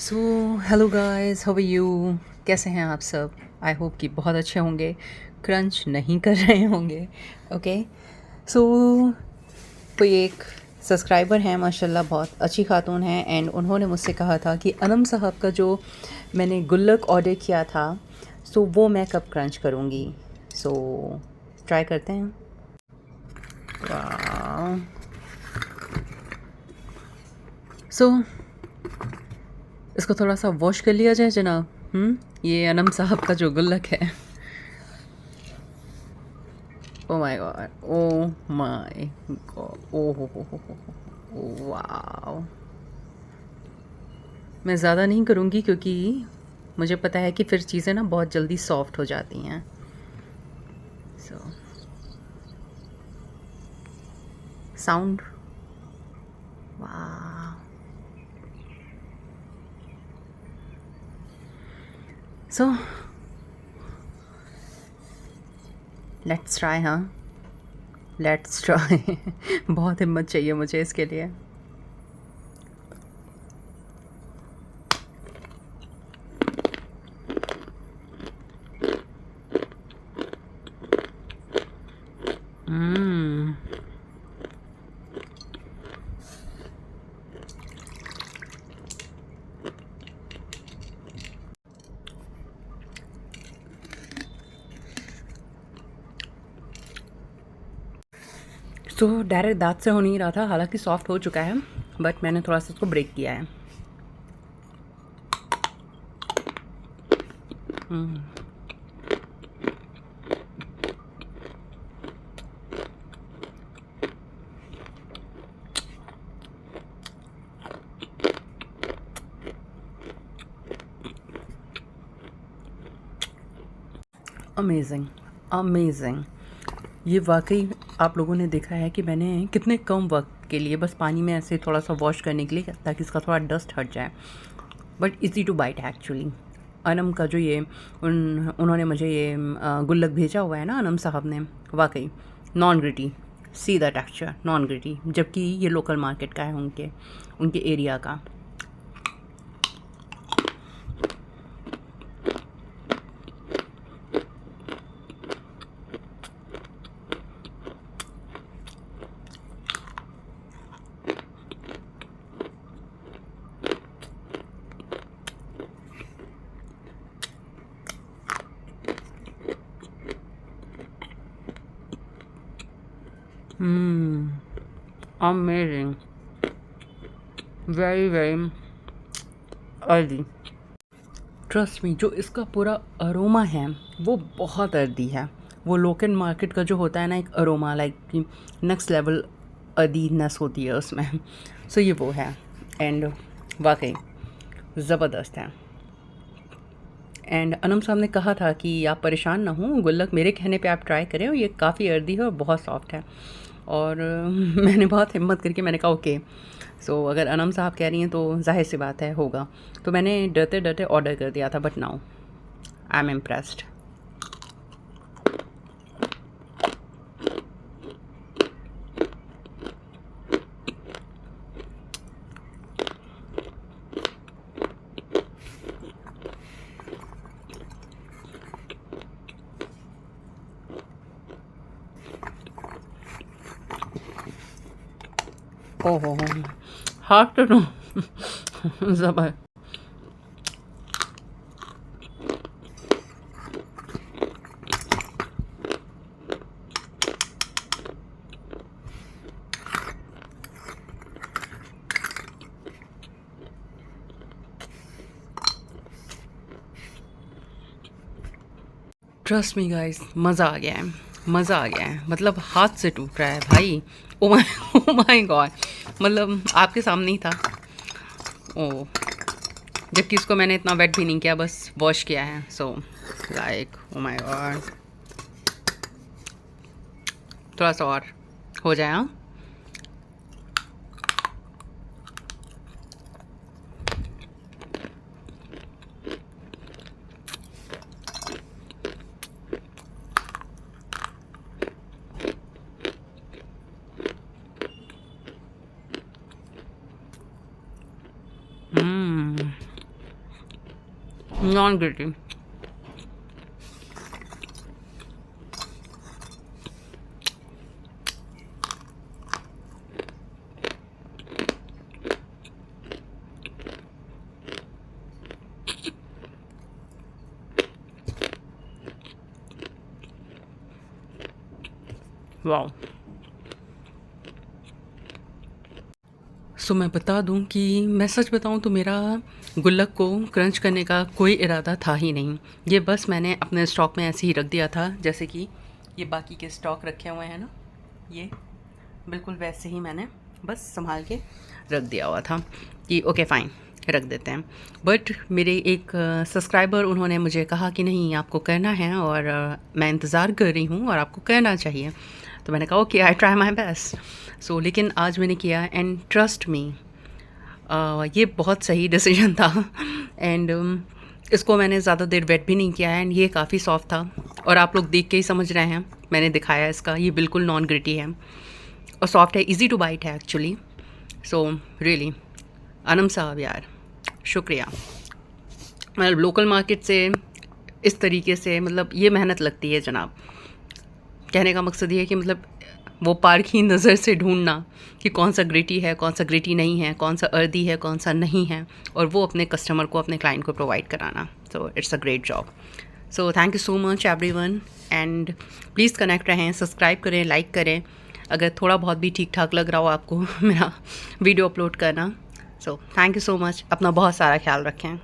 So hello guys, how are you? कैसे हैं आप सब? आई होप कि बहुत अच्छे होंगे, क्रंच नहीं कर रहे होंगे। ओके। सो कोई एक सब्सक्राइबर हैं, माशाल्लाह बहुत अच्छी खातून हैं, एंड उन्होंने मुझसे कहा था कि अनम साहब का जो मैंने गुल्लक ऑर्डर किया था, सो वो मैं कब क्रंच करूँगी। सो ट्राई करते हैं। वाह। सो इसको थोड़ा सा वॉश कर लिया जाए जनाब। ये अनम साहब का जो गुल्लक है। Oh my God, oh my God, oh हो, वाओ। मैं ज़्यादा नहीं करूँगी क्योंकि मुझे पता है कि फिर चीज़ें ना बहुत जल्दी सॉफ्ट हो जाती हैं। सो साउंड, वाह। So let's try. हाँ, लेट्स ट्राई। बहुत हिम्मत चाहिए मुझे इसके लिए। हम्म सो डायरेक्ट दाँत से हो नहीं रहा था, हालांकि सॉफ्ट हो चुका है, बट मैंने थोड़ा सा इसको ब्रेक किया है। Amazing, amazing. ये वाकई आप लोगों ने देखा है कि मैंने कितने कम वक्त के लिए बस पानी में ऐसे थोड़ा सा वॉश करने के लिए, ताकि इसका थोड़ा डस्ट हट जाए, बट इजी टू बाइट है एक्चुअली। अनम का जो ये उन्होंने मुझे ये गुल्लक भेजा हुआ है ना अनम साहब ने, वाकई non gritty, see the texture, non gritty, जबकि ये लोकल मार्केट का है, उनके उनके एरिया का। Amazing, very very earthy. Trust me, जो इसका पूरा अरोमा है वो बहुत अर्दी है। वो लोकल मार्केट का जो होता है ना, एक अरोमा लाइक नेक्स्ट लेवल अदीनेस होती है उसमें। सो ये वो है, एंड वाकई ज़बरदस्त है। एंड अनम साहब ने कहा था कि आप परेशान ना हों, गुल्लक मेरे कहने पे आप ट्राई करें, और ये काफ़ी अर्दी है और बहुत सॉफ्ट है। और मैंने बहुत हिम्मत करके मैंने कहा ओके। सो अगर अनम साहब कह रही हैं तो जाहिर सी बात है होगा। तो मैंने डरते डरते ऑर्डर कर दिया था, but now I am impressed. ओहो, हार्ड टू नो। ज़बर। ट्रस्ट मी गाइस, मज़ा आ गया है, मज़ा आ गया है, मतलब हाथ से टूट रहा है भाई। ओ माय गॉड, मतलब आपके सामने ही था। ओ, जबकि इसको मैंने इतना वेट भी नहीं किया, बस वॉश किया है। So like oh my God, थोड़ा सा और हो जाए। हाँ, नॉन ग्रिटी। वाओ। सो मैं बता दूं कि मैं सच बताऊं तो मेरा गुल्लक को क्रंच करने का कोई इरादा था ही नहीं। ये बस मैंने अपने स्टॉक में ऐसे ही रख दिया था, जैसे कि ये बाकी के स्टॉक रखे हुए हैं ना, ये बिल्कुल वैसे ही मैंने बस संभाल के रख दिया हुआ था कि ओके फ़ाइन रख देते हैं। बट मेरे एक सब्सक्राइबर उन्होंने मुझे कहा कि नहीं आपको करना है और मैं इंतज़ार कर रही हूँ और आपको करना चाहिए। तो मैंने कहा okay I try my best. So लेकिन आज मैंने किया एंड ट्रस्ट मी ये बहुत सही डिसीजन था। एंड इसको मैंने ज़्यादा देर वेट भी नहीं किया है एंड ये काफ़ी सॉफ्ट था और आप लोग देख के ही समझ रहे हैं, मैंने दिखाया इसका, ये बिल्कुल नॉन ग्रिटी है और सॉफ्ट है, इजी टू बाइट है एक्चुअली। सो रियली अनम साहब यार शुक्रिया। मतलब लोकल मार्केट से इस तरीके से मतलब ये मेहनत लगती है जनाब। कहने का मकसद ये है कि मतलब वो पारखी नज़र से ढूंढना कि कौन सा ग्रिटी है, कौन सा ग्रिटी नहीं है, कौन सा अर्दी है, कौन सा नहीं है, और वो अपने कस्टमर को, अपने क्लाइंट को प्रोवाइड कराना। So it's a great job. So thank you so much everyone and please connect रहें, सब्सक्राइब करें, लाइक करें अगर थोड़ा बहुत भी ठीक ठाक लग रहा हो आपको मेरा वीडियो अपलोड करना। So thank you so much, अपना बहुत सारा ख्याल रखें।